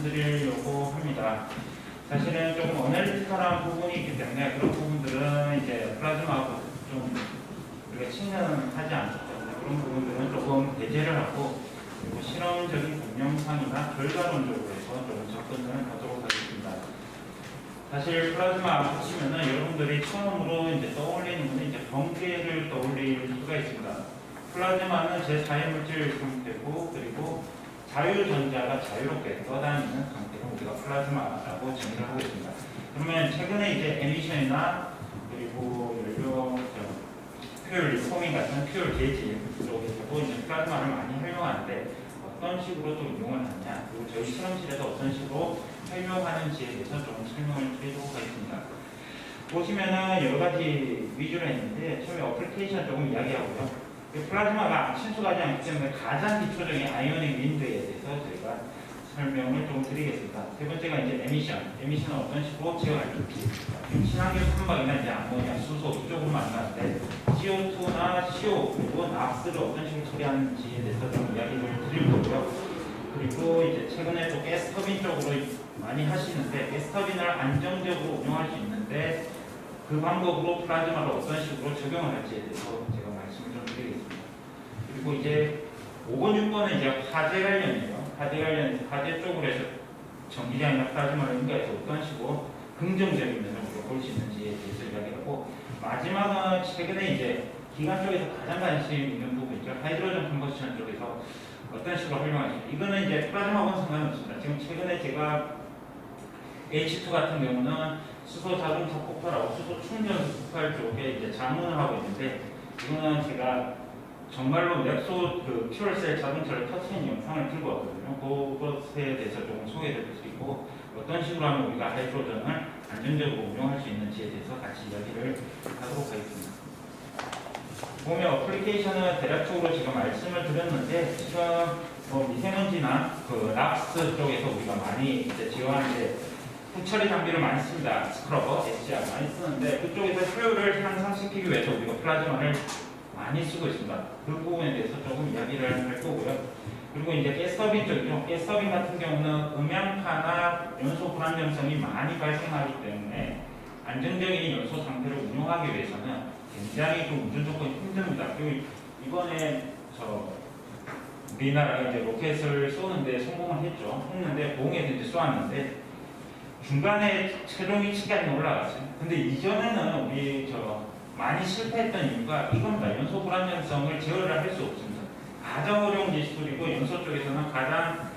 말씀드리려고 합니다. 사실은 조금 어널리티컬한 부분이 있기 때문에 그런 부분들은 이제 플라즈마하고 좀 우리가 친근하지 않기 때문에 그런 부분들은 조금 배제를 하고, 그리고 실험적인 동영상이나 결과론적으로 해서 조금 접근을 하도록 하겠습니다. 사실 플라즈마 보시면은 여러분들이 처음으로 이제 떠올리는 것은 이제 번개를 떠올릴 수가 있습니다. 플라즈마는 제4의 물질 상태고, 그리고 자유전자가 자유롭게 떠다니는 상태로 우리가 플라즈마라고 정의를 하고 있습니다. 그러면 최근에 이제 에미션이나 그리고 연료 퓨얼 리포밍 같은 퓨얼 게이지 쪽에서도 이제 플라즈마를 많이 활용하는데 어떤 식으로 또 이용을 하냐, 그리고 저희 실험실에서 어떤 식으로 활용하는지에 대해서 조금 설명을 드리도록 하겠습니다. 보시면은 여러 가지 위주로 했는데 처음에 어플리케이션 조금 이야기하고요. 플라즈마가 친숙하지 않기 때문에 가장 기초적인 아이오닉 윈드에 대해서 저희가 설명을 좀 드리겠습니다. 세 번째가 이제 에미션은 어떤 식으로 제어할지, 친환경 선박이나 이제 암모니아, 수소 이쪽으로 만나는데 CO2나 CO 그리고 납스를 어떤 식으로 처리하는지에 대해서 좀 이야기를 드릴 거고요. 그리고 이제 최근에 또 가스터빈 쪽으로 많이 하시는데 가스터빈을 안정적으로 운영할 수 있는데 그 방법으로 플라즈마를 어떤 식으로 적용을 할지에 대해서 제가 말씀을 좀 드리겠습니다. 그리고 이제 5번, 6번은 이제 화재 관련이에요. 화재 쪽으로 해서 전기장이나 플라즈마를 연결해서 어떤 식으로 긍정적인 면을 우리가 볼 수 있는지에 대해서 이야기하고, 마지막은 최근에 이제 기관 쪽에서 가장 관심 있는 부분이죠. 하이드로전 컨버션 쪽에서 어떤 식으로 활용하시죠. 이거는 이제 플라즈마하고는 상관없습니다. 지금 최근에 제가 H2 같은 경우는 수소 자동차 폭발하고 수소 충전 폭발 쪽에 이제 자문을 하고 있는데, 이거는 제가 정말로 랩소 그 퓨얼셀 자동차를 터트린 영상을 들고 왔거든요. 그것에 대해서 조금 소개해 드릴 수 있고, 어떤 식으로 하면 우리가 하이드로전을 안정적으로 운용할 수 있는지에 대해서 같이 이야기를 하도록 하겠습니다. 보면 어플리케이션은 대략적으로 제가 말씀을 드렸는데, 지금 뭐 미세먼지나 그 락스 쪽에서 우리가 많이 이제 지원하는데 후처리 장비를 많이 씁니다. 스크러버, SCR 많이 쓰는데 그쪽에서 효율을 향상시키기 위해서 우리가 플라즈마를 많이 쓰고 있습니다. 그 부분에 대해서 조금 이야기를 할 거고요. 그리고 이제 가스터빈 쪽이죠. 가스터빈 같은 경우는 음양파나 연소 불안정성이 많이 발생하기 때문에 안정적인 연소 상태를 운용하기 위해서는 굉장히 좀 운전 조건이 힘듭니다. 그리고 이번에 우리나라가 이제 로켓을 쏘는데 성공을 했는데 봉에서 이제 쏘았는데 중간에 최종 위치까지 올라갔어요. 근데 이전에는 우리 많이 실패했던 이유가 이겁니다. 연소 불안정성을 제어를 할 수 없습니다. 가장 어려운 기술이고 연소 쪽에서는 가장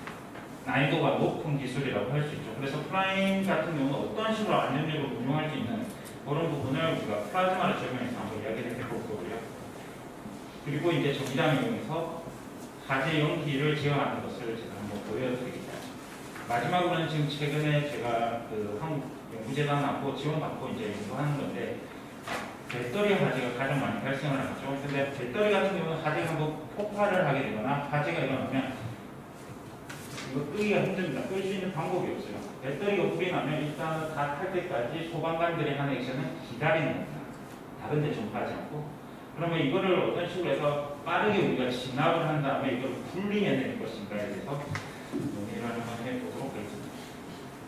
난이도가 높은 기술이라고 할 수 있죠. 그래서 플라잉 같은 경우는 어떤 식으로 안정적으로 운용할 수 있는 그런 부분을 우리가 플라즈마를 적용해서 한번 이야기를 해볼 거고요. 그리고 이제 전기장을 이용해서 화재 연기를 제어하는 것을 제가 한번 보여드리겠습니다. 마지막으로는 지금 최근에 제가 그 한국연구재단하고 지원받고 이제 연구하는 건데, 배터리 화재가 가장 많이 발생을 하죠. 근데 배터리 같은 경우는 화재가 한번 폭발을 하게 되거나 화재가 일어나면 이거 끄기가 힘듭니다. 끌 수 있는 방법이 없어요. 배터리가 불이 나면 일단 다 탈 때까지 소방관들의 한 액션은 기다리는 겁니다. 다른 데 전파하지 않고. 그러면 이거를 어떤 식으로 해서 빠르게 우리가 진압을 한 다음에 이걸 분리해낼 것인가에 대해서 논의를 한번 해보도록 하겠습니다.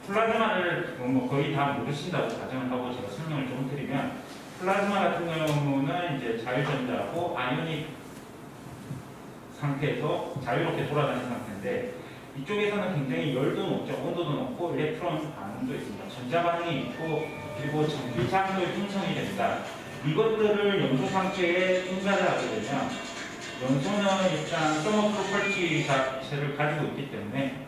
플라즈마를 뭐 거의 다 모르신다고 가정을 하고 제가 설명을 좀 드리면, 플라즈마 같은 경우는 이제 자유전자하고 아이오닉 상태에서 자유롭게 돌아다니는 상태인데, 이쪽에서는 굉장히 열도 높죠. 온도도 높고 일렉트론 반응도 있습니다. 전자 반응이 있고, 그리고 전기장도 형성이 됩니다. 이것들을 연소 상태에 인가를 하게 되면 연소는 일단 서머 프로퍼티 자체를 가지고 있기 때문에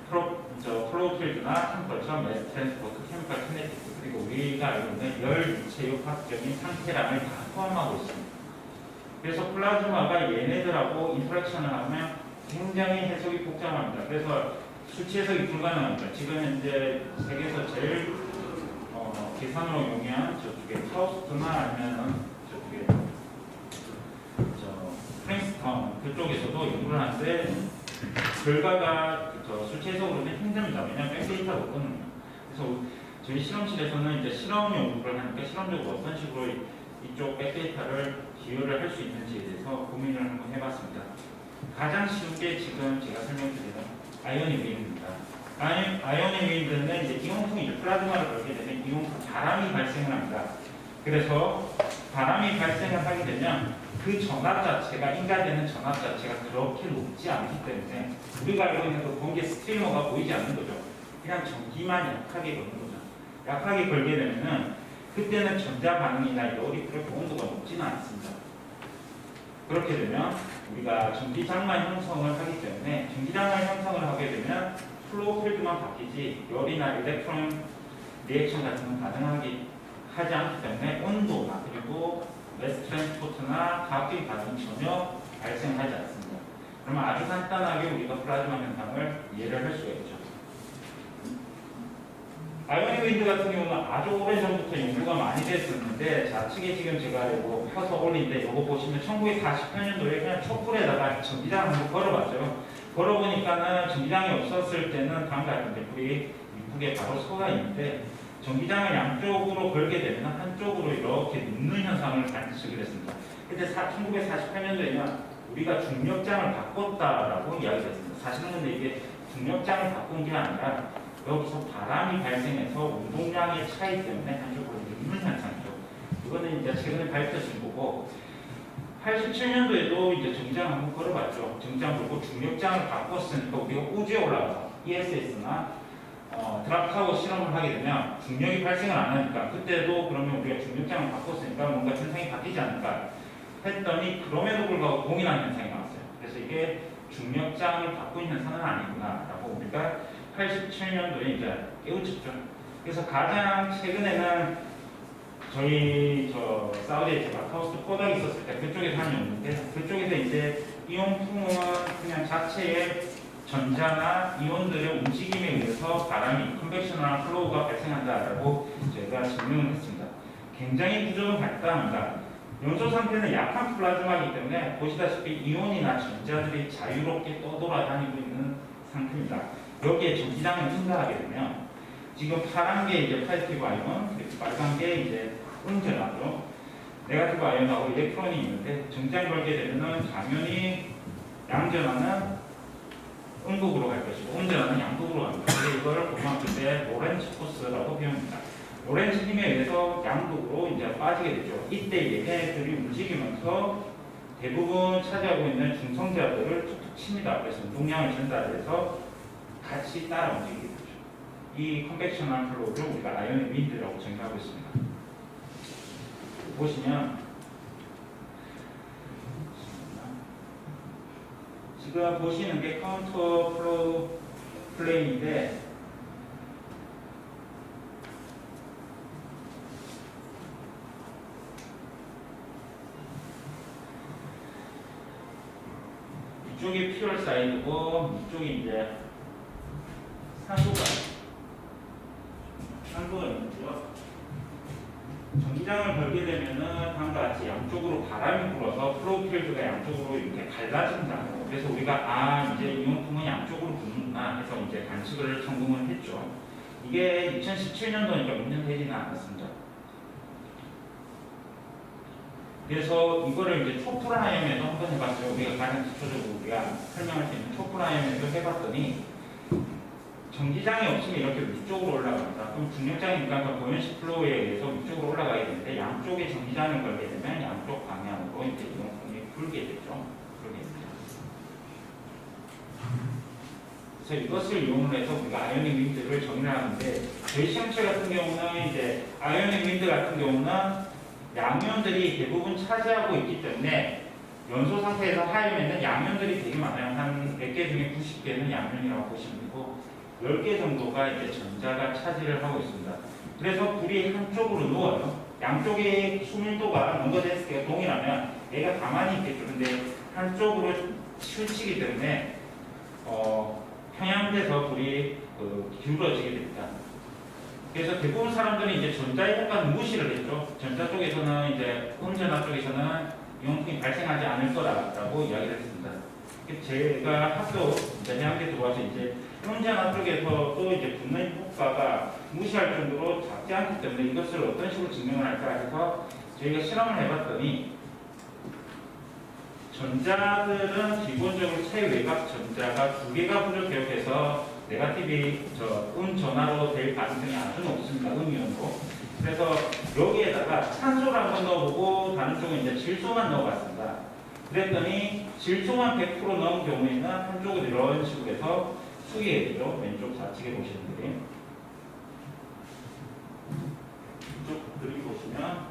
플로우 필드나 템퍼처, 매스 트랜스포트, 케미컬 키네틱스, 그리고 우리가 알고 있는 열 유체육학적인 상태량을 다 포함하고 있습니다. 그래서 플라즈마가 얘네들하고 인터랙션을 하면 굉장히 해석이 복잡합니다. 그래서 수치 해석이 불가능합니다. 지금 현재 세계에서 제일 계산으로 용이한 저쪽에 카우스트나 아니면은 저쪽에 프린스턴 그쪽에서도 연구를 하는데 결과가 수치 해석으로는 힘듭니다. 왜냐하면 백데이터가 없거든요. 그래서 저희 실험실에서는 이제 실험 연구를 하니까 실험적으로 어떤 식으로 이쪽 백데이터를 기여를 할 수 있는지에 대해서 고민을 한번 해봤습니다. 가장 쉬운 게 지금 제가 설명드리는 아이오닉 윈입니다. 아이오닉 윈드는 이제 이온풍이 이제 플라즈마를 걸게 되면 이온풍 바람이 발생을 합니다. 그래서 바람이 발생을 하게 되면 그 전압 자체가 인가되는 전압 자체가 그렇게 높지 않기 때문에 우리가 알고 있는 그 공기 스트리머가 보이지 않는 거죠. 그냥 전기만 약하게 거는 거죠. 약하게 걸게 되면은 그때는 전자 반응이나 열이 그렇게 온도가 높지는 않습니다. 그렇게 되면 우리가 전기장마 형성을 하기 때문에 전기장마 형성을 하게 되면 플로우 필드만 바뀌지 열이나 일렉트론 리액션 같은 건 가능하지 않기 때문에 온도나 그리고 매스 트랜스포트나 과학적인 반응 전혀 발생하지 않습니다. 그러면 아주 간단하게 우리가 플라즈마 현상을 이해를 할 수가 있죠. 아이오닉 윈드 같은 경우는 아주 오래전부터 연구가 많이 됐었는데 좌측에 지금 제가 이거 펴서 올린데 이거 보시면 1948년도에 그냥 촛불에다가 전기장을 한번 걸어봤죠. 걸어보니까는 전기장이 없었을 때는 다음과 같은데 불이 이쁘게 바로 솟아 있는데 전기장을 양쪽으로 걸게 되면 한쪽으로 이렇게 눕는 현상을 관측을 했습니다. 근데 1948년도에는 우리가 중력장을 바꿨다라고 이야기를 했습니다. 사실은 근데 이게 중력장을 바꾼 게 아니라 여기서 바람이 발생해서 운동량의 차이 때문에 한쪽으로 눕는 현상이죠. 이거는 이제 최근에 밝혀진 거고 87년도에도 이제 전기장을 한번 걸어봤죠. 전기장 걸고 중력장을 바꿨으니까 우리가 우주에 올라가서 ESS나 드랍타워 실험을 하게 되면 중력이 발생을 안 하니까 그때도 그러면 우리가 중력장을 바꿨으니까 뭔가 현상이 바뀌지 않을까 했더니 그럼에도 불구하고 동일한 현상이 나왔어요. 그래서 이게 중력장을 바꾼 현상은 아니구나라고 우리가 87년도에 이제 깨우쳤죠. 그래서 가장 최근에는 저희 사우디에 마카오스 코닥이 있었을 때 그쪽에서 한 연구인데 그쪽에서 이제 이온풍은 그냥 자체의 전자나 이온들의 움직임에 의해서 바람이 컨벡션이나 플로우가 발생한다라고 저희가 증명을 했습니다. 굉장히 구조는 간단합니다. 연소 상태는 약한 플라즈마이기 때문에 보시다시피 이온이나 전자들이 자유롭게 떠돌아다니고 있는 상태입니다. 여기에 전기장을 증가하게 되면 지금 파란 게 이제 포지티브 아이온, 그리고 빨간 게 이제 음전하죠. 네거티브 아이온하고 일렉트론이 있는데 전기장 걸게 되면은 당연히 양전하는 음극으로 갈 것이고 음전하는 양극으로 갑니다. 근데 이걸 고등학교 때 로렌츠 포스라고 배웁니다. 로렌츠 힘에 의해서 양극으로 이제 빠지게 되죠. 이때 얘네들이 움직이면서 대부분 차지하고 있는 중성자들을 툭툭 칩니다. 그래서 운동량을 전달해서 같이 따라 움직이게 되죠. 이 컨벡셔널 플로우를 우리가 아이오닉 윈드라고 정의하고 있습니다. 보시면 지금 보시는 게 카운터 플로우 플레인인데 이쪽이 퓨얼 사이드고 이쪽이 이제 산소가 있는데요. 전기장을 걸게 되면은 다음과 같이 양쪽으로 바람이 불어서 플로우 필드가 양쪽으로 이렇게 갈라진다. 그래서 우리가 이제 이온풍은 양쪽으로 부는구나 해서 이제 관측을 성공을 했죠. 이게 2017년도니까 몇 년 되지는 않았습니다. 그래서 이거를 이제 초프라임에도 한번 해봤어요. 우리가 가장 기초적으로 우리가 설명할 수 있는 초프라임에도 해봤더니 전기장이 없으면 이렇게 위쪽으로 올라갑니다. 그럼 중력장이니까 그 부연식 플로우에 의해서 위쪽으로 올라가게 되는데 양쪽에 전기장을 걸게 되면 양쪽 방향으로 이제 이온풍이 불게 되죠. 그렇게 됩니다. 그래서 이것을 이용을 해서 우리가 아이오닉 윈드를 정의를 하는데 저희 시험체 같은 경우는 이제 아이오닉 윈드 같은 경우는 양면들이 대부분 차지하고 있기 때문에 연소 상태에서 하이면은 양면들이 되게 많아요. 한 100개 중에 90개는 양면이라고 보시면 되고 10개 정도가 이제 전자가 차지를 하고 있습니다. 그래서 불이 한쪽으로 누워요. 양쪽의 수밀도가 넘버 데스티가 동일하면 얘가 가만히 있겠죠. 근데 한쪽으로 치우치기 때문에 평양돼서 불이 기울어지게 됩니다. 그래서 대부분 사람들이 이제 전자의 효과는 무시를 했죠. 전자 쪽에서는 이제 음전화 쪽에서는 이온풍이 발생하지 않을 거라고 이야기를 했습니다. 제가 학교 대학에 들어와서 이제 음전화 쪽에서 또 이제 붙는 효과가 무시할 정도로 작지 않기 때문에 이것을 어떤 식으로 증명을 할까 해서 저희가 실험을 해봤더니 전자들은 기본적으로 최외곽 전자가 2개가 부족해서 네가티브이 음전화로 될 가능성이 아주 높습니다. 음이온으로. 그래서 여기에다가 산소를 한번 넣어보고 다른 쪽은 이제 질소만 넣어봤습니다. 그랬더니 질소만 100% 넣은 경우에는 한쪽은 이런 식으로 해서 숙이게 되죠. 왼쪽 좌측에 보시는 그림. 이쪽 그림 보시면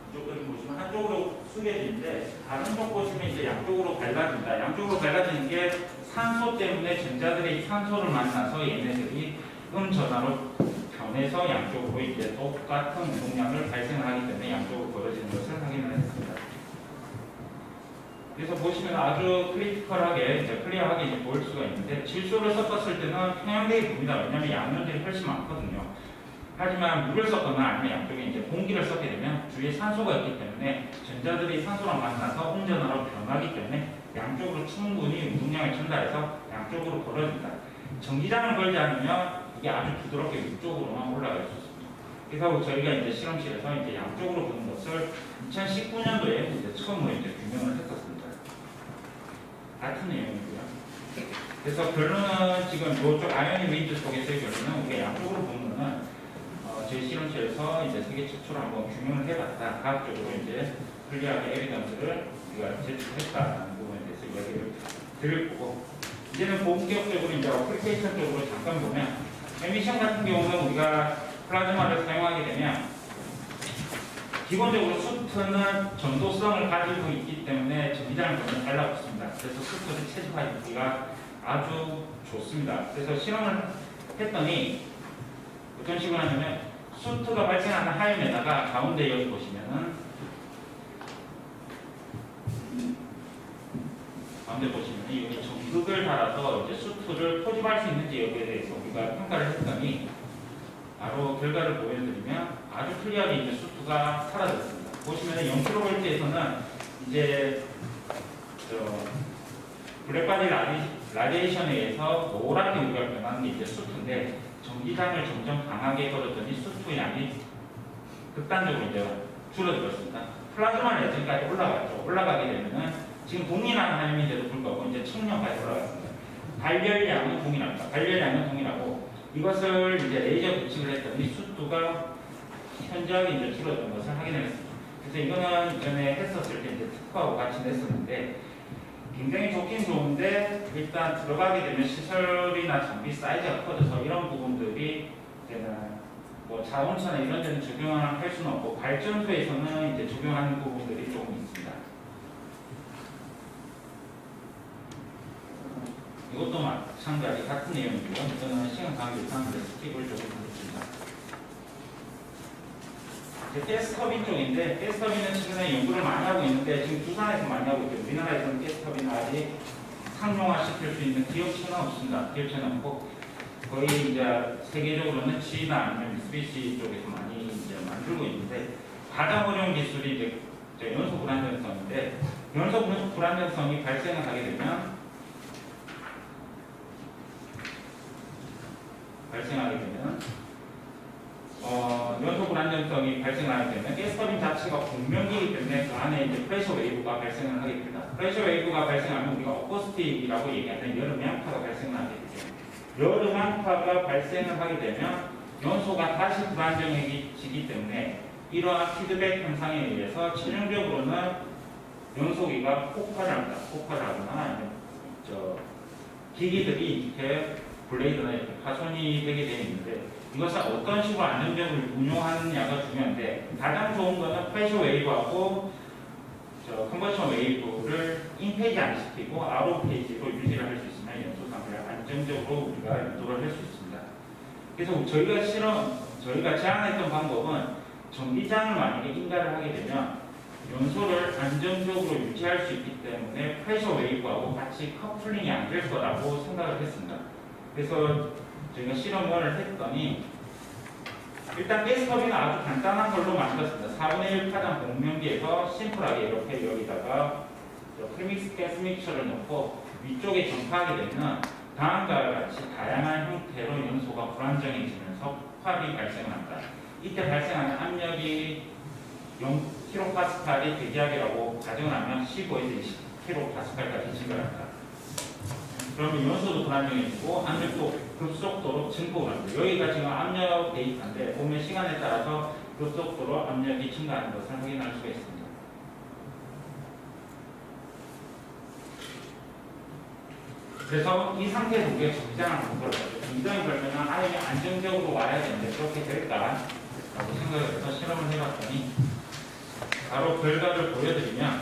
이쪽 그림 보시면 한쪽으로 숙여지는데 다른 쪽 보시면 이제 양쪽으로 갈라집니다. 양쪽으로 갈라지는 게 산소 때문에 전자들이 산소를 만나서 얘네들이 음전화로 변해서 양쪽으로 이제 똑같은 운동량을 발생하기 때문에 양쪽으로 벌어지는 것을 확인을 했습니다. 그래서 보시면 아주 크리티컬하게 이제 클리어하게 이제 보일 수가 있는데 질소를 섞었을 때는 평형되게 봅니다. 왜냐하면 양면들이 훨씬 많거든요. 하지만 물을 섞거나 아니면 양쪽에 이제 공기를 섞게 되면 주위에 산소가 있기 때문에 전자들이 산소랑 만나서 음전화로 변하기 때문에 양쪽으로 충분히 운동량을 전달해서 양쪽으로 벌어진다. 전기장을 걸지 않으면 이게 아주 부드럽게 위쪽으로만 올라갈 수 있습니다. 그래서 저희가 이제 실험실에서 이제 양쪽으로 보는 것을 2019년도에 이제 처음으로 이제 규명을 했었습니다. 같은 내용이고요. 그래서 결론은 지금 이쪽 아이오닉 윈드 속에서의 결론은 우리가 양쪽으로 보면은 저희 실험실에서 이제 세계 최초로 한번 규명을 해봤다. 과학적으로 이제 클리어하게 에비던스를 우리가 제출했다는 부분에 대해서 이야기를 드릴 거고, 이제는 본격적으로 이제 어플리케이션 쪽으로 잠깐 보면, 에미션 같은 경우는 우리가 플라즈마를 사용하게 되면 기본적으로 수트는 전도성을 가지고 있기 때문에 전기장을 보면 달라붙습니다. 그래서 수트를 채집하기가 아주 좋습니다. 그래서 실험을 했더니 어떤 식으로 하냐면 수트가 발생하는 하임에다가 가운데 여기 보시면은 가운데 보시면 여기 전극을 달아서 이제 수트를 포집할 수 있는지 여기에 대해서 우리가 평가를 했더니 바로 결과를 보여드리면 아주 클리어하게 이제 수트가 사라졌습니다. 보시면 0kV에서는 이제 블랙바디 라디에이션에 의해서 노랗게 우리가 변하는 게 이제 수트인데 전기장을 점점 강하게 걸었더니 수트 양이 극단적으로 이제 줄어들었습니다. 플라즈마 레진까지 올라갔죠. 올라가게 되면은 지금 동일한 하임인데도 불구하고 이제 청량까지 올라갔습니다. 발열량은 동일합니다. 발열량은 동일하고 이것을 이제 레이저 부착을 했더니 수트가 현저하게 이제 줄어든 것을 확인했습니다. 그래서 이거는 이전에 했었을 때 이제 특허하고 같이 냈었는데 굉장히 좋긴 좋은데 일단 들어가게 되면 시설이나 장비 사이즈가 커져서 이런 부분들이 이제는 뭐 자동차나 이런 데는 적용을 할 수는 없고 발전소에서는 이제 적용하는 부분들이 조금 있습니다. 이것도 마찬가지 같은 내용이고요. 이거는 시간 관계상 스킵을 조금 하겠습니다. 가스터빈 쪽인데 가스터빈은 최근에 연구를 많이 하고 있는데 지금 두산에서 많이 하고 있죠. 우리나라에서는 가스터빈을 아직 상용화 시킬 수 있는 기업체는 없습니다. 기업체는 없고 거의 이제 세계적으로는 G나 아니면 미쓰비시 쪽에서 많이 이제 만들고 있는데 가장 어려운 기술이 이제 연소 불안정성인데 연소 불안정성이 발생을 하게 되면 연소 불안정성이 발생하게 되면 가스터빈 자체가 공명기이기 때문에 그 안에 이제 프레셔 웨이브가 발생을 하게 됩니다. 프레셔 웨이브가 발생하면 우리가 어코스틱이라고 얘기하는 여름 양파가 발생을 하게 되죠. 여름 양파가 발생을 하게 되면 연소가 다시 불안정해지기 때문에 이러한 피드백 현상에 의해서 최종적으로는 연소기가 폭발을 합니다. 폭발을 하거나 아니면 기기들이 이렇게 블레이드나 이렇게 파손이 되게 되어 있는데 이것을 어떤 식으로 안정적으로 운용하느냐가 중요한데 가장 좋은 거는 프레셔 웨이브하고 컨버션 웨이브를 인페이지 안 시키고 아웃 페이지로 유지를 할 수 있으면 연소 상태를 안정적으로 우리가 유도를 할 수 있습니다. 그래서 저희가 제안했던 방법은 전기장을 만약에 인가를 하게 되면 연소를 안정적으로 유지할 수 있기 때문에 프레셔 웨이브하고 같이 커플링이 안 될 거라고 생각을 했습니다. 그래서 저희가 실험을 했더니 일단 가스터빈은 아주 간단한 걸로 만들었습니다. 4분의 1 파장 공명기에서 심플하게 이렇게 여기다가 프리믹스 가스 믹처를 넣고 위쪽에 전파하게 되면 다음과 같이 다양한 형태로 연소가 불안정해지면서 폭발이 발생합니다. 이때 발생하는 압력이 0kPa이 대기압이라고 가정을 하면 15에서 20kPa까지 증가합니다. 그러면 연소도 불안정해지고 압력도 급속도로 증폭을 합니다. 여기가 지금 압력 데이터인데 보면 시간에 따라서 급속도로 압력이 증가하는 것을 확인할 수가 있습니다. 그래서 이 상태에서 우리가 정지장을 공부를 하죠. 정지장이 걸면 아예 안정적으로 와야 되는데 그렇게 될까라고 생각을 해서 실험을 해봤더니 바로 결과를 보여드리면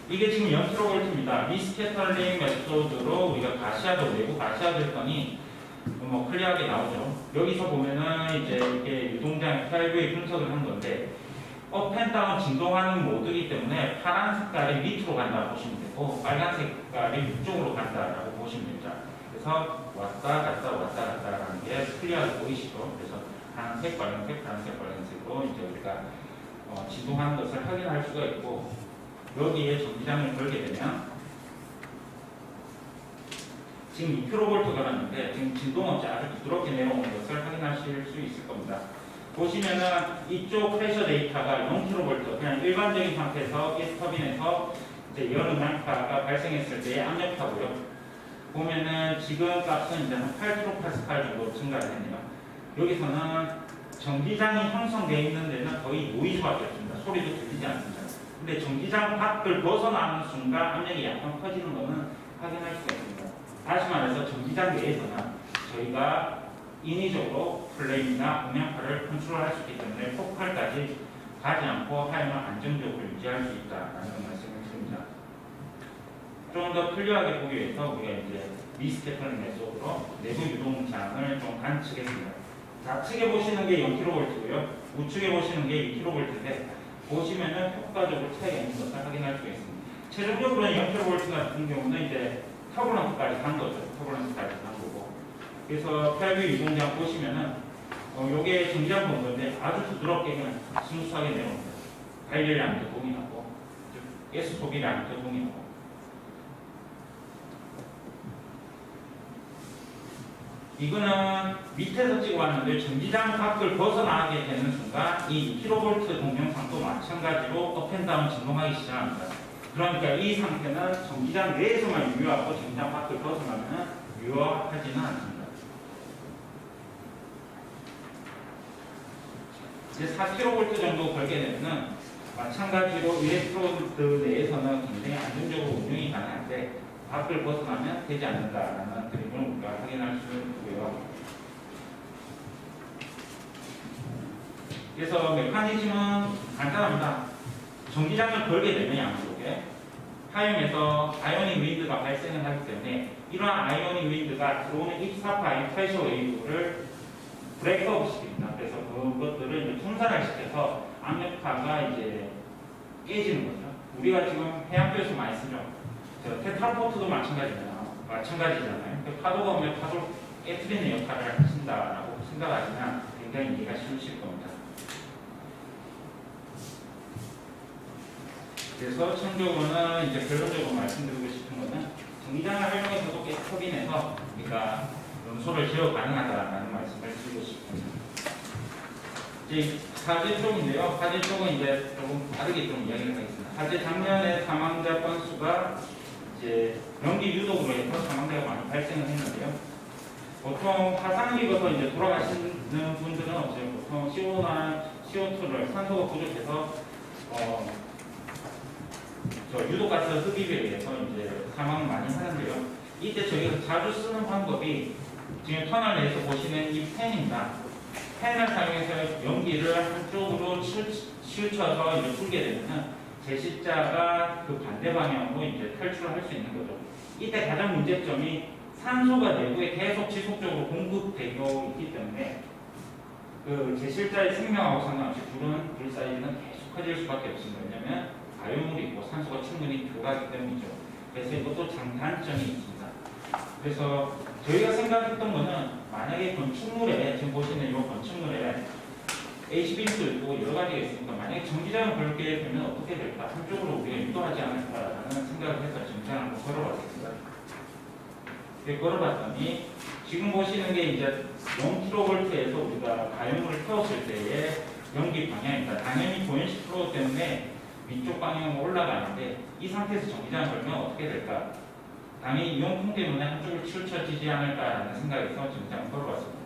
이게 지금 0kV입니다. 미스캐터링 메소드로 우리가 가시화도 내고 가시화도 했더니 뭐 클리어하게 나오죠. 여기서 보면은 이제 이게 유동장 PIV 분석을 한 건데 업앤다운 진동하는 모드이기 때문에 파란 색깔이 밑으로 간다고 보시면 되고 빨간 색깔이 위쪽으로 간다라고 보시면 됩니다. 그래서 왔다 갔다 왔다 갔다라는 게 클리어하게 보이시죠. 그래서 파란색, 빨간색, 파란색, 빨간색으로 이제 우리가 진동하는 것을 확인할 수가 있고 여기에 전기장을 걸게 되면 지금 2kV 걸었는데 지금 진동 없이 아주 부드럽게 내려오는 것을 확인하실 수 있을 겁니다. 보시면은 이쪽 프레셔 데이터가 0kV 그냥 일반적인 상태에서 가스터빈에서 이제 열음양파가 발생했을 때의 압력파고요. 보면은 지금 값은 이제 한 8kPa 정도 증가를 했네요. 여기서는 전기장이 형성되어 있는 데는 거의 노이즈밖에 없습니다. 소리도 들리지 않습니다. 근데 전기장 밖을 벗어나는 순간 압력이 약간 커지는 것은 확인할 수가 있습니다. 다시 말해서 전기장 내에서는 저희가 인위적으로 플레임이나 음양파를 컨트롤할 수 있기 때문에 폭발까지 가지 않고 하염을 안정적으로 유지할 수 있다라는 말씀을 드립니다. 좀 더 클리어하게 보기 위해서 우리가 이제 미스캐터링 메소드로 내부 유동장을 좀 관측했습니다. 좌측에 보시는 게 0kV고요. 우측에 보시는 게 2kV인데 보시면은 효과적으로 차이가 있는 것을 확인할 수가 있습니다. 최종적으로는 0kV 같은 경우는 이제 터블런스까지 간 거죠. 터블런스까지 간 거고. 그래서 PIV 유동장 보시면은 요게 전기장 본 건데 아주 부드럽게 그냥 스무스하게 내려옵니다. 발열량도 동일하고 가스 소비량도 동일하고. 이거는 밑에서 찍어왔는데 전기장 밖을 벗어나게 되는 순간 이 2kV 동영상도 마찬가지로 업앤다운 진동하기 시작합니다. 그러니까 이 상태는 전기장 내에서만 유효하고 전기장 밖을 벗어나면 유효하지는 않습니다. 이제 4kV 정도 걸게 되면 마찬가지로 일렉트로드 내에서는 굉장히 안정적으로 운용이 가능한데 밖을 벗어나면 되지 않는다라는 그림을 우리가 확인할 수 있고요. 그래서 메커니즘은 간단합니다. 전기장을 걸게 되면 양쪽에 하염에서 아이오닉 윈드가 발생을 하기 때문에 이러한 아이오닉 윈드가 들어오는 입사파인 프레셔 웨이브를 브레이크업 시킵니다. 그래서 그것들을 이제 분산을 시켜서 압력파가 이제 깨지는 거죠. 우리가 지금 해양교에서 많이 쓰죠. 테트라포트도 마찬가지잖아요. 그 파도가 오면 파도를 깨트리는 역할을 하신다라고 생각하시면 굉장히 이해가 쉬우실 겁니다. 그래서 총적으로는 이제 결론적으로 말씀드리고 싶은 것은 전기장을 활용해서도 가스터빈에서 우리가 연소를 제어 가능하다라는 말씀을 드리고 싶습니다. 이제 화재 쪽인데요. 화재 쪽은 이제 조금 다르게 좀 이야기를 하겠습니다. 화재 작년에 사망자 건수가 이제 연기 유독으로 해서 사망자가 많이 발생을 했는데요. 보통 화상 입어서 이제 돌아가시는 분들은 없어요. 보통 CO2나 CO2를 산소가 부족해서 유독가스 흡입에 의해서 이제 사망을 많이 하는데요. 이때 저희가 자주 쓰는 방법이 지금 터널 내에서 보시는 이 팬입니다. 팬을 사용해서 연기를 한쪽으로 치우쳐서 이제 풀게 되면 제시자가 그 반대 방향으로 이제 탈출을 할 수 있는 거죠. 이때 가장 문제점이 산소가 내부에 계속 지속적으로 공급되고 있기 때문에 그 제실자의 생명하고 상관없이 불 사이즈는 계속 커질 수밖에 없습니다. 왜냐하면 바이오물이 있고 산소가 충분히 들어가기 때문이죠. 그래서 이것도 장단점이 있습니다. 그래서 저희가 생각했던 거는 만약에 건축물에 지금 보시는 이 건축물에 HBM도 있고 여러 가지가 있으니까 만약에 전기장을 걸게 되면 어떻게 될까? 한쪽으로 우리가 유도하지 않을까라는 생각을 해서 전기장을 한번 걸어봤습니다. 걸어봤더니 지금 보시는 게 이제 0kV에서 우리가 가용물을 태웠을 때의 연기 방향입니다. 당연히 부연식 프로 때문에 위쪽 방향으로 올라가는데 이 상태에서 전기장을 걸면 어떻게 될까? 당연히 이용품 때문에 한쪽을 치우쳐지지 않을까라는 생각에서 정지장을 걸어봤습니다.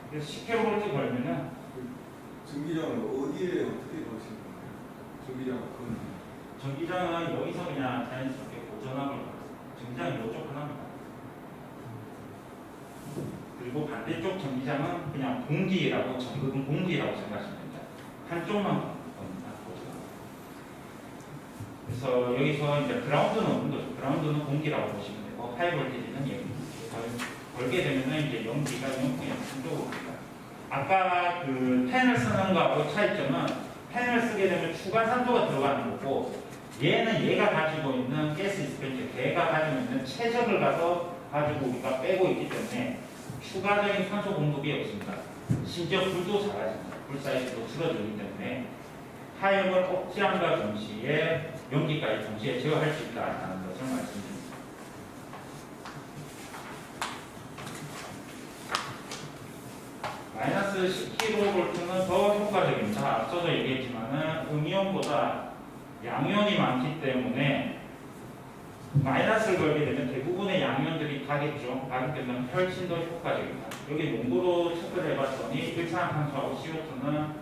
그래서 10kV 걸면은 전기장을 어디에 어떻게 걸으시는 거예요? 전기장 전기장은 여기서 그냥 자연스럽게 고전압을 전기장이 이쪽 하나입니다. 그리고 반대쪽 전기장은 그냥 공기라고 전극은 공기라고 생각하시면 됩니다. 한쪽만 겁니다. 그래서 여기서 이제 그라운드는 없는 거죠. 그라운드는 공기라고 보시면 되고 하이 볼티지는 여기 걸게 되면은 이제 연기가 연풍이 한쪽으로 옵니다. 아까 그 팬을 쓰는 거하고 차이점은 팬을 쓰게 되면 추가 산소가 들어가는 거고 얘는 얘가 가지고 있는 가스 디스펜서 걔가 가지고 있는 최적을 가지고 우리가 빼고 있기 때문에 추가적인 산소 공급이 없습니다. 심지어 불도 작아집니다. 불 사이즈도 줄어들기 때문에 하염을 억제함과 동시에 연기까지 동시에 제어할 수 있다는 것을 말씀드립니다. 마이너스 10kV는 더 효과적입니다. 앞서도 얘기했지만은 음이온보다 양이온이 많기 때문에 마이너스를 걸게 되면 대부분의 양이온들이 가겠죠. 가기 때문에 훨씬 더 효과적입니다. 여기 농도로 체크를 해봤더니 일산화탄소하고 CO2는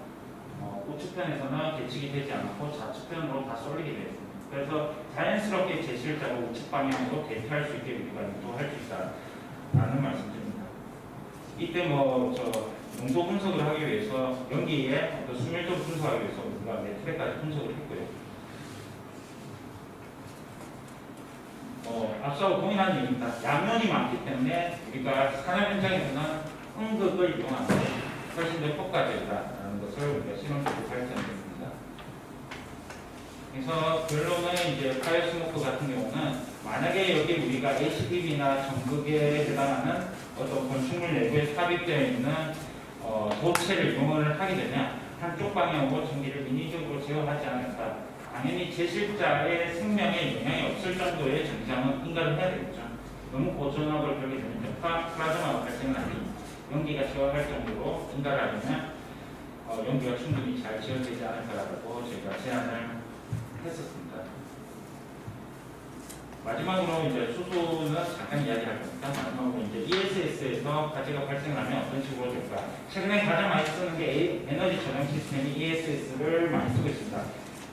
우측편에서는 계측이 되지 않고 좌측편으로 다 쏠리게 되어 있습니다. 그래서 자연스럽게 제실자로 우측 방향으로 대피할 수 있게 우리가 유도할 수 있다라는 말씀드립니다. 이때 농도 분석을 하기 위해서 연기의 수밀도 분석하기 위해서 우리가 매트랙까지 분석을 했고요. 앞서 동일한 얘기입니다. 양면이 많기 때문에 우리가 산업 현장에서는 음극을 이용하는데 훨씬 더 효과적이다라는 것을 우리가 실험적으로 발견했습니다. 그래서 결론은 이제 파이어 스모크 같은 경우는 만약에 여기 우리가 ACDB나 전극에 해당하는 어떤 건축물 내부에 삽입되어 있는 도체를 이용을 하게 되면 한쪽 방향으로 전기를 인위적으로 제어하지 않을까. 당연히 제실자의 생명에 영향이 없을 정도의 전기장은 인가를 해야 되겠죠. 너무 고전압을 걸게 되면 플라즈마가 발생을 하니 연기가 제어할 정도로 인가를 하려면 연기가 충분히 잘 제어되지 않을까라고 저희가 제안을 했었습니다. 마지막으로 이제 수소는 잠깐 이야기할 겁니다. 마지막으로 이제 ESS에서 가지가 발생하면 어떤 식으로 될까? 최근에 가장 많이 쓰는 게 에너지 저장 시스템이 ESS를 많이 쓰고 있습니다.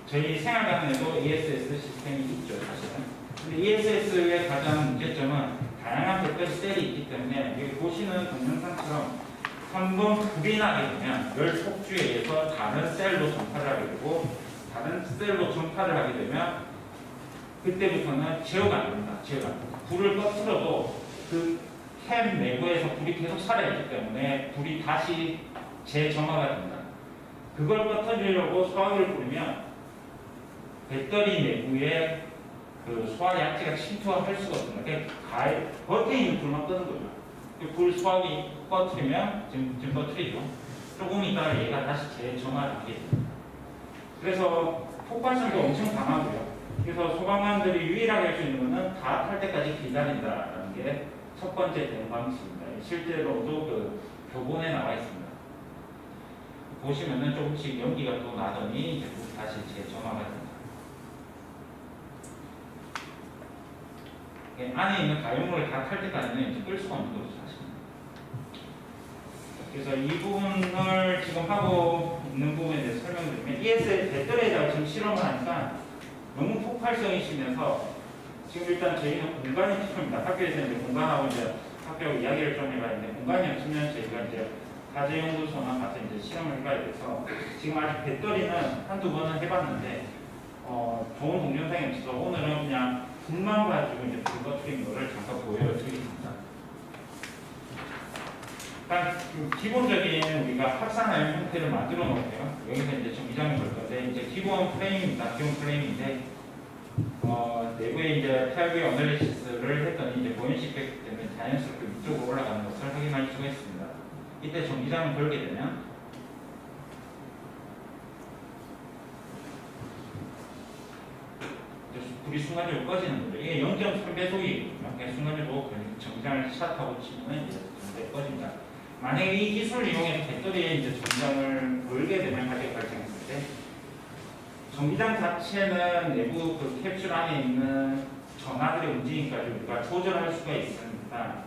저희 생활관에도 ESS 시스템이 있죠, 사실은. 근데 ESS의 가장 문제점은 다양한 배터리 셀이 있기 때문에 여기 보시는 동영상처럼 한번 불이 나게 되면 열 폭주에 의해서 다른 셀로 전파를 하게 되고 다른 셀로 전파를 하게 되면 그때부터는 제어가 안 됩니다. 제어가. 불을 꺼트려도 그 캠 내부에서 불이 계속 살아있기 때문에 불이 다시 재점화가 됩니다. 그걸 꺼트리려고 소화기를 뿌리면 배터리 내부에 그 소화 약재가 침투할 수가 없습니다. 그러니까 겉에 있는 불만 끄는 거죠. 불 소화기 꺼트리면 지금 꺼트리죠. 조금 있다가 얘가 다시 재점화를 하게 됩니다. 그래서 폭발성도 엄청 강하고요. 그래서 소방관들이 유일하게 할 수 있는 것은 다 탈 때까지 기다린다라는 게 첫 번째 대응 방식입니다. 실제로도 그 교본에 나와 있습니다. 보시면은 조금씩 연기가 또 나더니 이제 다시 재점화가 됩니다. 안에 있는 가용물을 다 탈 때까지는 이제 끌 수가 없는 거죠, 사실은. 그래서 이 부분을 지금 하고 있는 부분에 대해서 설명드리면 ESL 배터리에다가 지금 실험을 하니까 너무 폭발성이 심해서 지금 일단 저희는 공간이 필요합니다. 학교에서 이제 공간하고 이제 학교 이야기를 좀 해봐야 되는데 공간이 없으면 저희가 이제 과제연구소나 가서 이제 실험을 해봐야 돼서 지금 아직 배터리는 한두 번은 해봤는데 좋은 동영상이 없어서 오늘은 그냥 불만 가지고 이제 불 꺼트린 거를 잠깐 보여드리겠습니다. 일단 기본적인 우리가 확산할 형태를 만들어 놓을게요. 여기서 이제 전기장을 걸 건데 이제 기본 프레임입니다. 기본 프레임인데 내부에 이제 탈뷰 어널리시스를 했더니 이제 보연식 됐기 때문에 자연스럽게 위쪽으로 올라가는 것을 확인할 수가 있습니다. 이때 전기장을 걸게 되면 불이 순간적으로 꺼지는 거죠. 이게 0.3배속이거든요. 순간적으로 전기장을 샷하고 치면 이제 꺼집니다. 만약에 이 기술을 이용해서 배터리에 이제 전기장을 걸게 되면 가지가 발생했을 때 전기장 자체는 내부 그 캡슐 안에 있는 전하들의 움직임까지 우리가 조절할 수가 있으니까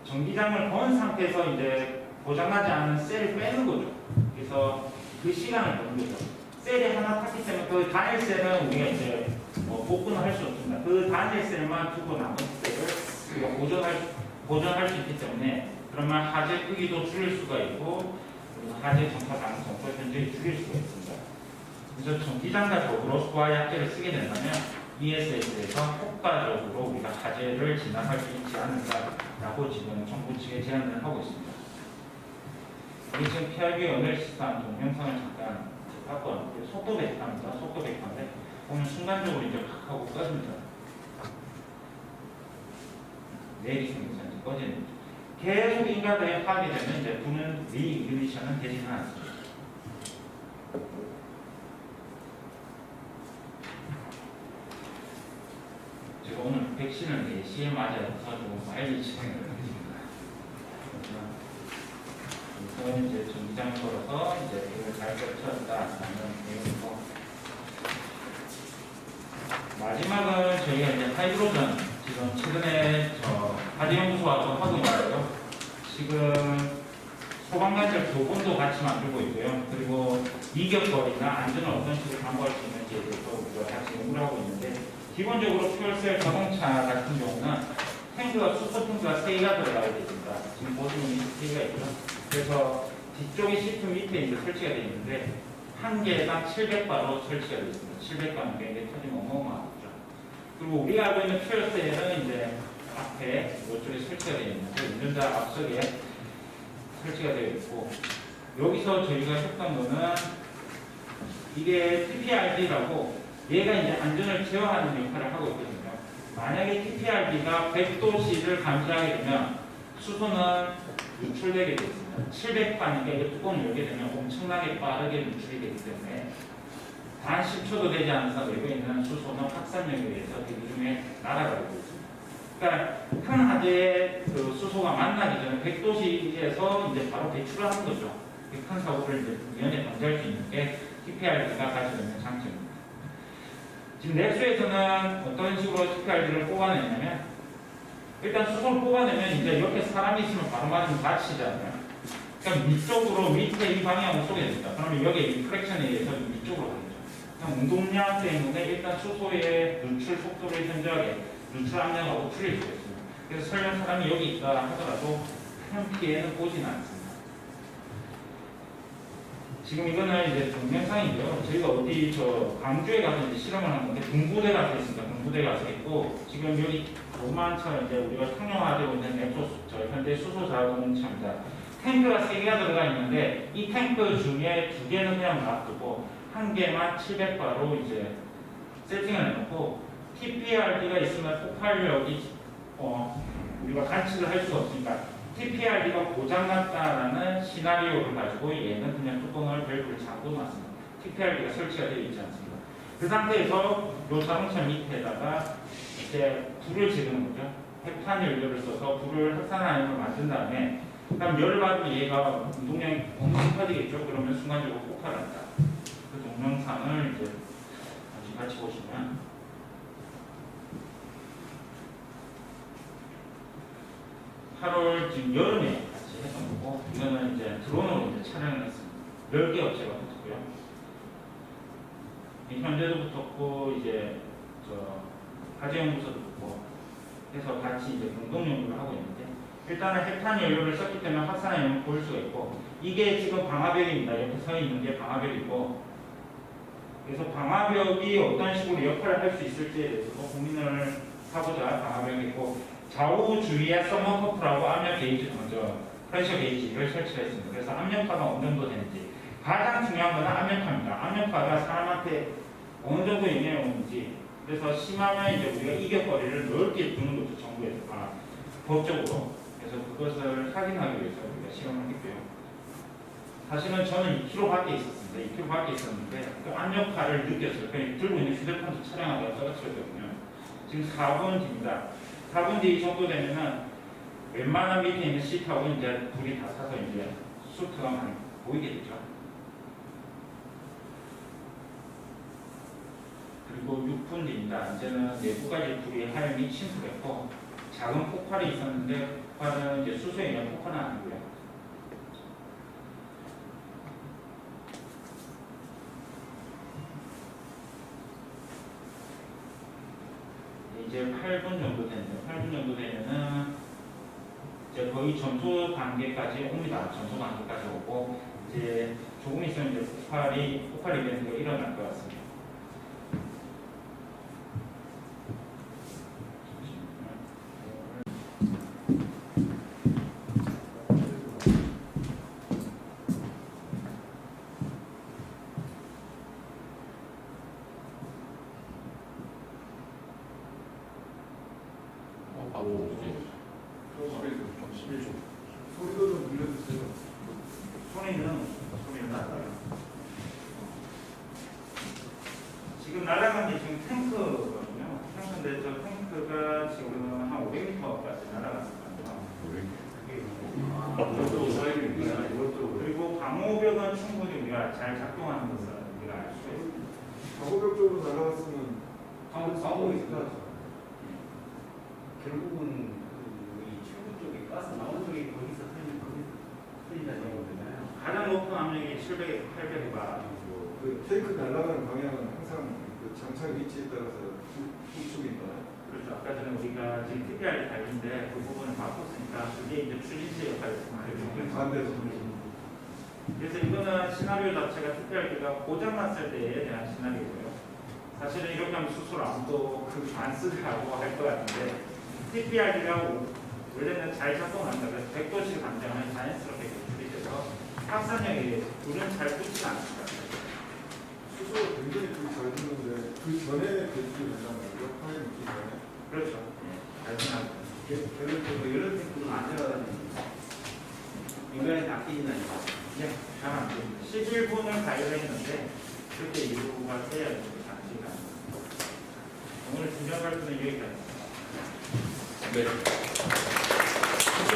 전기장을 건 상태에서 이제 고장나지 않은 셀을 빼는 거죠. 그래서 그 시간을 버는 거죠. 셀이 하나 탔기 때문에 그 단일 셀은 우리가 이제 복구는 할 수 없습니다. 그 단일 셀만 두고 나머지 셀을 우리가 보존할 수 있기 때문에 그러면 화재 크기도 줄일 수가 있고 그리고 화재 전파 가능성도 현저히 줄일 수가 있습니다. 그래서 전기장과 더불어 소화 약제를 쓰게 된다면 ESS에서 효과적으로 우리가 화재를 진압할 수 있지 않을까라고 지금 정부 측에 제안을 하고 있습니다. 우리 지금 PRB 연결 시스템 동영상을 잠깐 갖고 왔는데 속도 백화입니다. 속도 백화인데 보면 순간적으로 이제 팍 하고 꺼집니다. 내일이 생겨서 이제 꺼지는 거죠. 계속 인가도에 파악이 되면 이제 불은 리이그니션은 되지는 않습니다. 제가 오늘 백신을 4시에 맞아서 좀 빨리 진행을 하겠습니다. 그래서 이제 전기장을 걸어서 이제 이걸 잘 겹쳤다라는 내용이고 마지막은 저희가 이제 하이드로전 지금 최근에 화재연구소하고 하고 있는데요. 지금 소방관들 교본도 같이 만들고 있고요. 그리고 이격거리나 안전을 어떤 식으로 담보할 수 있는지에 대해서 우리가 같이 연구를 하고 있는데 기본적으로 퓨얼셀 자동차 같은 경우는 탱크가 수소탱크가 3개가 들어가야 됩니다. 지금 보시면 3개가 있죠. 그래서 뒤쪽에 시트 밑에 이제 설치가 되어 있는데 한 개당 700바로 설치가 되어 있습니다. 700바는 굉장히 터지면 어마어마하죠. 그리고 우리가 알고 있는 퓨얼셀은 이제 앞에 이쪽에 설치가 되어 있는데 운전자 앞쪽에 설치가 되어 있고 여기서 저희가 했던 거는 이게 TPRD라고 얘가 이제 안전을 제어하는 역할을 하고 있거든요. 만약에 TPRD가 100도씨를 감지하게 되면 수소는 누출되게 되어 있습니다. 700바니까 이게 뚜껑을 열게 되면 엄청나게 빠르게 누출이 되기 때문에 단 10초도 되지 않아서 내고 있는 수소는 확산력에 의해서 대기 중에 날아가고 있습니다. 그러니까 큰 화재의 그 수소가 만나기 전에 100도씨에서 이제 바로 배출을 하는 거죠. 큰 사고를 이제 미연에 방지할 수 있는 게 TPRD가 가지고 있는 장점입니다. 지금 넥스에서는 어떤 식으로 TPRD를 뽑아내냐면 일단 수소를 뽑아내면 이제 옆에 사람이 있으면 바로 맞으면 다치잖아요. 그러니까 위쪽으로 밑에 이 방향으로 쏘게 됩니다. 그러면 여기 리프렉션에 의해서 위쪽으로 가겠죠. 그럼 운동량 때문에 일단 수소의 누출 속도를 현저하게 누출 압력하고 줄일 수가 있습니다. 그래서 설령 사람이 여기 있다 하더라도 큰 피해는 보지는 않습니다. 지금 이거는 이제 동영상인데요. 저희가 어디 광주에 가서 이제 실험을 한 건데 군부대 가서 있습니다. 군부대 가서 있고 지금 여기 조만처럼 이제 우리가 상용화되고 있는 엑소 현대 수소 자동차입니다. 탱크가 3개가 들어가 있는데 이 탱크 중에 2개는 그냥 놔두고 1개만 700바로 이제 세팅을 해놓고 TPRD가 있으면 폭발력이 우리가 관측을 할 수가 없으니까 TPRD가 고장났다라는 시나리오를 가지고 얘는 그냥 뚜껑을 밸브를 잠궈 놨습니다. TPRD가 설치가 되어 있지 않습니다. 그 상태에서 이 자동차 밑에다가 이제 불을 지르는 거죠. 핵탄 연료를 써서 불을 확산화염을 만든 다음에 그다음 열을 받으면 얘가 운동량이 엄청 커지겠죠. 그러면 순간적으로 폭발한다. 그 동영상을 이제 같이 보시면 8월 지금 여름에 같이 했던 거고 이거는 이제 드론으로 이제 촬영을 했습니다. 10개 업체가 붙었고요. 현대도 붙었고 이제 화재연구소도 붙고 해서 같이 이제 공동 연구를 하고 있는데 일단은 핵탄 연료를 썼기 때문에 확산화염을 보일 수가 있고 이게 지금 방화벽입니다. 옆에 서 있는 게 방화벽이고 그래서 방화벽이 어떤 식으로 역할을 할 수 있을지에 대해서도 고민을 하고자 방화벽이고 좌우 주위에 서머 커플하고 압력 게이지 먼저 프레셔 게이지를 설치했습니다. 그래서 압력파가 어느 정도 되는지 가장 중요한 것은 압력파입니다. 압력파가 사람한테 어느 정도 영향을 오는지 그래서 심하면 이제 우리가 이격거리를 넓게 두는 거죠. 정부에서 법적으로 그래서 그것을 확인하기 위해서 우리가 실험을 했고요. 사실은 저는 2km밖에 있었습니다. 2km밖에 있었는데 그 압력파를 느꼈어요. 그냥 들고 있는 휴대폰도 촬영하다가 떨어뜨렸거든요. 지금 4분 뒤입니다. 4분 뒤 정도 되면은 웬만한 밑에 있는 시트하고 이제 불이 다 타서 이제 수트가 많이 보이게 되죠. 그 그리고 6분 뒤입니다. 이제는 내부까지 불이 하염이 침투했고 작은 폭발이 있었는데 폭발은 이제 수소에 의한 폭발은 아니고요. 이제 8분 정도 되는데 8분 정도 되면은 이제 거의 전소 단계까지 옵니다. 전소 단계까지 오고 이제 조금 있으면 이제 폭발 이벤트가 일어날 것 같습니다. 바로 이제 11초. 소리도 좀 들려주세요. 소리는 나가요. 지금 날아간 게 지금 탱크거든요. 탱크인데 저 탱크가 지금 한 500m까지 날아갔거든요. 이것도 사이즈입니다. 그리고 방호벽은 충분히 우리가 잘 작동하는 것을 우리가 알 수 있습니다. 작업벽 쪽으로 날아갔으면 싸우고 있어요. 결국은 이 출구 쪽에 가스 나온 쪽에 거기서 터진다는 거잖아요. 가장 높은 압력이 700에서 800바. 그 테이크 날아가는 방향은 항상 그 장착 위치에 따라서 우측인가요? 그렇죠. 아까 전에 우리가 지금 TPR이 달린데 그 부분을 막고 있으니까 그게 이제 추진체 역할을 하는 반대로. 그래서 이거는 시나리오 자체가 TPR기가 고장났을 때에 대한 시나리오고요. 사실은 이렇게 하면 수술 아무도 안 쓰라고 할 것 같은데 TPR기가 원래는 잘 작동한다. 그래서 100도씩 감정하면 자연스럽게 배출이 돼서 확산력이 불은 잘 붙지 않습니다. 수소가 굉장히 불이 잘 붙는데 그 전에 배출이 된단 말이죠? 파이 넣기 전에. 그렇죠. 잘 생각합니다. 결국 이런 테크는 안 들어가다니까. 인간한테 아끼진다니까. 네, 잘안 됩니다. 11분을 가열했는데 그때 이유가 돼야 되는 장치가 오늘 중요한 발표는 여기까지. 네. 사실